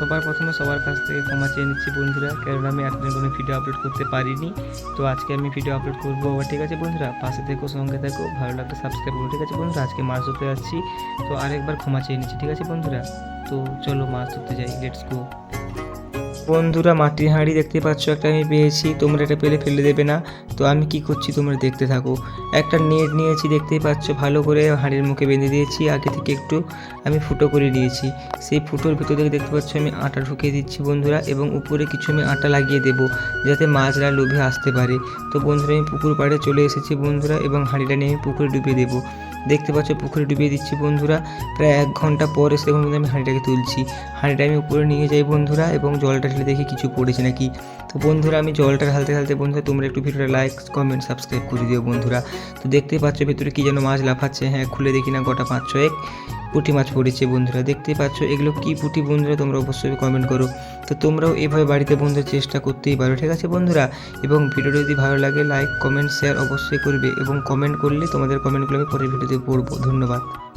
সবার প্রথমে সবার কাছ থেকে ক্ষমা চেয়ে নিচ্ছি বন্ধুরা, কারণ আমি এতদিন কোনো ভিডিও আপলোড করতে পারিনি। তো আজকে আমি ভিডিও আপলোড করবো আবার, ঠিক আছে বন্ধুরা? পাশে থেকো, সঙ্গে থাকো, ভালো লাগলে সাবস্ক্রাইব করো, ঠিক আছে বন্ধুরা? আজকে মাছ ধরতে যাচ্ছি, তো আরেকবার ক্ষমা চেয়ে নিচ্ছি, ঠিক আছে বন্ধুরা? তো চলো মাছ ধরতে যাই, লেটস গো। বন্ধুরা, মাটির হাঁড়ি দেখতে পাচ্ছ একটা আমি পেয়েছি, তোমরা এটা পেলে ফেলে দেবে না। তো আমি কি করছি তোমরা দেখতে থাকো। একটা নেট নিয়েছি, দেখতেই পাচ্ছ, ভালো করে হাঁড়ির মুখে বেঁধে দিয়েছি, আগে থেকে একটু আমি ফুটো করে নিয়েছি। সেই ফুটোর ভিতর থেকে দেখতে পাচ্ছ আমি আটা ঢুকিয়ে দিচ্ছি বন্ধুরা, এবং উপরে কিছু আমি আটা লাগিয়ে দেবো যাতে মাছরা লোভে আসতে পারে। তো বন্ধুরা, আমি পুকুর পাড়ে চলে এসেছি বন্ধুরা, এবং হাঁড়িটা নিয়ে আমি পুকুরে ডুবিয়ে দেবো। দেখতে পাচ্ছ পুকুরে ডুবিয়ে দিচ্ছি বন্ধুরা। প্রায় 1 ঘন্টা পরে সেরকম আমি হাঁড়িটাকে তুলছি। হাঁড়িটা আমি উপরে নিয়ে যাই বন্ধুরা, এবং জলটা ঢেলে দেখি কিছু পড়েছে নাকি। তো বন্ধুরা, আমি জলটা ঢালতে ঢালতে বন্ধুরা তোমরা একটু ভিডিওটা লাইক, কমেন্ট, সাবস্ক্রাইব করে দিও বন্ধুরা। তো দেখতেই পাচ্ছ ভেতরে কী যেন মাছ লাফাচ্ছে। হ্যাঁ, খুলে দেখি না, গোটা 5-6 পুঁটি মাছ পড়েছে বন্ধুরা। দেখতেই পাচ্ছ এগুলো কী পুঁটি বন্ধুরা, তোমরা অবশ্যই কমেন্ট করো। তো তোমরাও এভাবে বাড়িতে বন্ধুরা চেষ্টা করতেই পারো, ঠিক আছে বন্ধুরা? এবং ভিডিওটা যদি ভালো লাগে লাইক, কমেন্ট, শেয়ার অবশ্যই করবে, এবং কমেন্ট করলে তোমাদের কমেন্টগুলো আমি পরের ভিডিওতে পড়বো। ধন্যবাদ।